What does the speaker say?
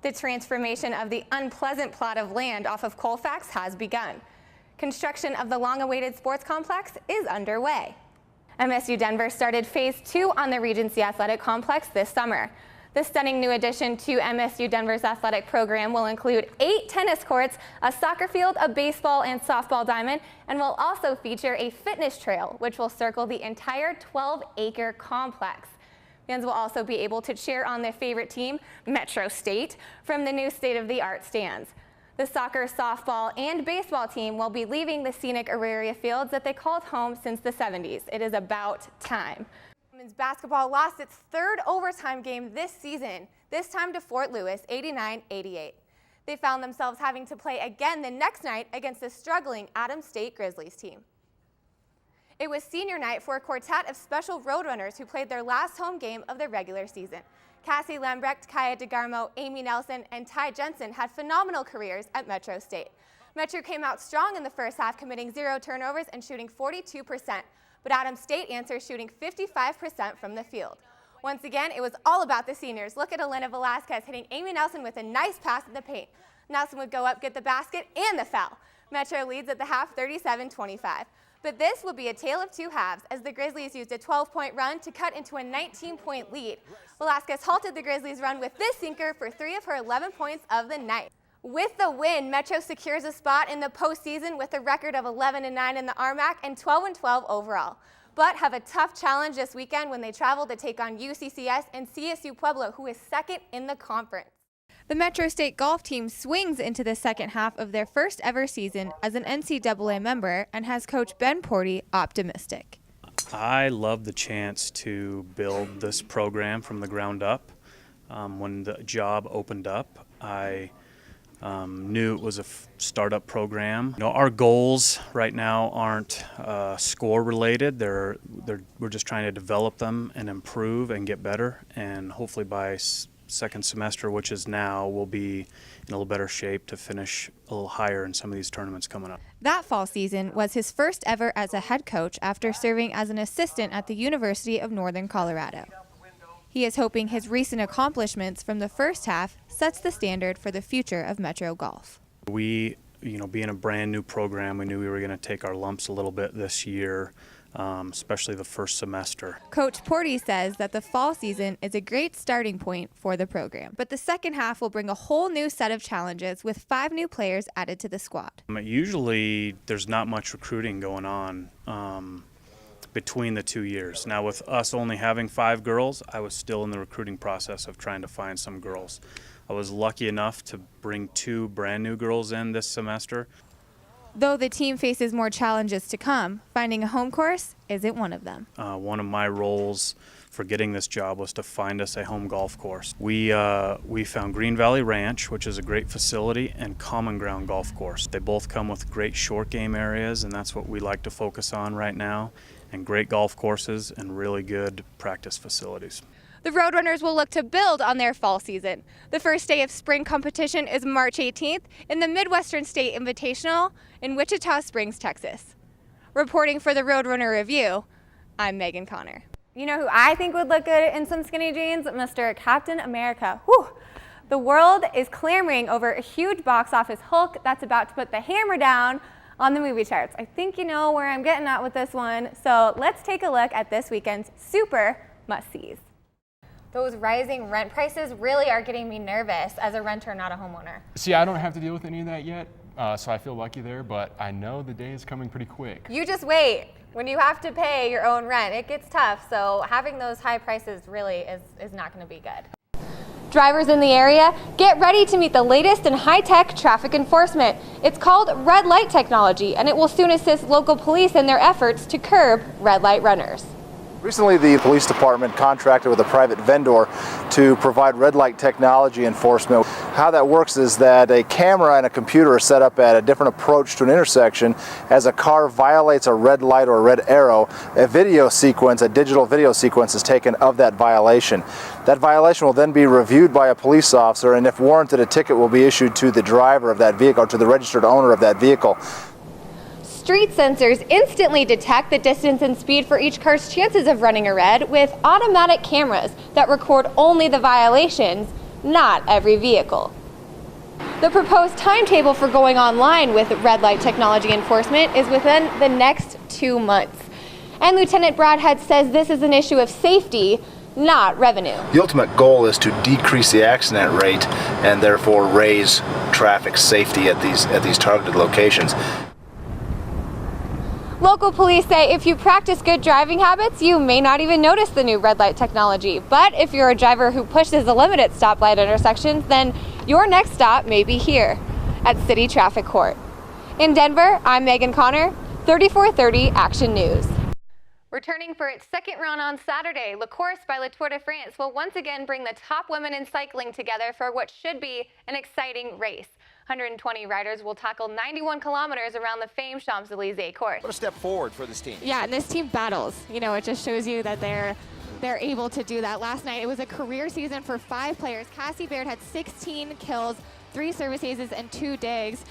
The transformation of the unpleasant plot of land off of Colfax has begun. Construction of the long-awaited sports complex is underway. MSU Denver started Phase 2 on the Regency Athletic Complex this summer. The stunning new addition to MSU Denver's athletic program will include 8 tennis courts, a soccer field, a baseball and softball diamond, and will also feature a fitness trail, which will circle the entire 12-acre complex. Fans will also be able to cheer on their favorite team, Metro State, from the new state-of-the-art stands. The soccer, softball, and baseball team will be leaving the scenic Auraria fields that they called home since the 70s. It is about time. Women's basketball lost its third overtime game this season, this time to Fort Lewis, 89-88. They found themselves having to play again the next night against the struggling Adams State Grizzlies team. It was senior night for a quartet of special Roadrunners who played their last home game of the regular season. Cassie Lambrecht, Kaya DeGarmo, Amy Nelson, and Ty Jensen had phenomenal careers at Metro State. Metro came out strong in the first half, committing 0 turnovers and shooting 42%, but Adams State answered, shooting 55% from the field. Once again, it was all about the seniors. Look at Elena Velasquez hitting Amy Nelson with a nice pass in the paint. Nelson would go up, get the basket and the foul. Metro leads at the half 37-25. But this will be a tale of two halves as the Grizzlies used a 12-point run to cut into a 19-point lead. Velasquez halted the Grizzlies' run with this sinker for 3 of her 11 points of the night. With the win, Metro secures a spot in the postseason with a record of 11-9 in the RMAC and 12-12 overall. But have a tough challenge this weekend when they travel to take on UCCS and CSU Pueblo, who is second in the conference. The Metro State golf team swings into the second half of their first ever season as an NCAA member and has Coach Ben Porty optimistic. I love the chance to build this program from the ground up. When the job opened up, I knew it was a startup program. You know, our goals right now aren't score related. We're just trying to develop them and improve and get better, and hopefully by second semester, which is now, we'll be in a little better shape to finish a little higher in some of these tournaments coming up. That fall season was his first ever as a head coach after serving as an assistant at the University of Northern Colorado. He is hoping his recent accomplishments from the first half sets the standard for the future of Metro golf. We, being a brand new program, we knew we were going to take our lumps a little bit this year, especially the first semester. Coach Porty says that the fall season is a great starting point for the program, but the second half will bring a whole new set of challenges with 5 new players added to the squad. Usually there's not much recruiting going on between the 2 years. Now with us only having 5 girls, I was still in the recruiting process of trying to find some girls. I was lucky enough to bring 2 brand new girls in this semester. Though the team faces more challenges to come, finding a home course isn't one of them. One of my roles for getting this job was to find us a home golf course. We found Green Valley Ranch, which is a great facility, and Common Ground Golf Course. They both come with great short game areas, and that's what we like to focus on right now, and great golf courses and really good practice facilities. The Roadrunners will look to build on their fall season. The first day of spring competition is March 18th in the Midwestern State Invitational in Wichita Springs, Texas. Reporting for the Roadrunner Review, I'm Megan Connor. You know who I think would look good in some skinny jeans? Mr. Captain America. Whew. The world is clamoring over a huge box office Hulk that's about to put the hammer down on the movie charts. I think you know where I'm getting at with this one, so let's take a look at this weekend's super must-sees. Those rising rent prices really are getting me nervous as a renter, not a homeowner. See, I don't have to deal with any of that yet, so I feel lucky there, but I know the day is coming pretty quick. You just wait. When you have to pay your own rent, it gets tough, so having those high prices really is not going to be good. Drivers in the area, get ready to meet the latest in high-tech traffic enforcement. It's called red light technology, and it will soon assist local police in their efforts to curb red light runners. Recently, the police department contracted with a private vendor to provide red light technology enforcement. How that works is that a camera and a computer are set up at a different approach to an intersection. As a car violates a red light or a red arrow, a digital video sequence is taken of that violation. That violation will then be reviewed by a police officer, and if warranted, a ticket will be issued to the driver of that vehicle, or to the registered owner of that vehicle. Street sensors instantly detect the distance and speed for each car's chances of running a red with automatic cameras that record only the violations, not every vehicle. The proposed timetable for going online with red light technology enforcement is within the next 2 months. And Lieutenant Broadhead says this is an issue of safety, not revenue. The ultimate goal is to decrease the accident rate and therefore raise traffic safety at these targeted locations. Local police say if you practice good driving habits, you may not even notice the new red light technology. But if you're a driver who pushes the limit at stoplight intersections, then your next stop may be here at City Traffic Court. In Denver, I'm Megan Connor, 3430 Action News. Returning for its second run on Saturday, La Course by La Tour de France will once again bring the top women in cycling together for what should be an exciting race. 120 riders will tackle 91 kilometers around the famed Champs-Élysées course. What a step forward for this team. Yeah, and this team battles. You know, it just shows you that they're able to do that. Last night, it was a career season for 5 players. Cassie Baird had 16 kills, 3 service aces, and 2 digs.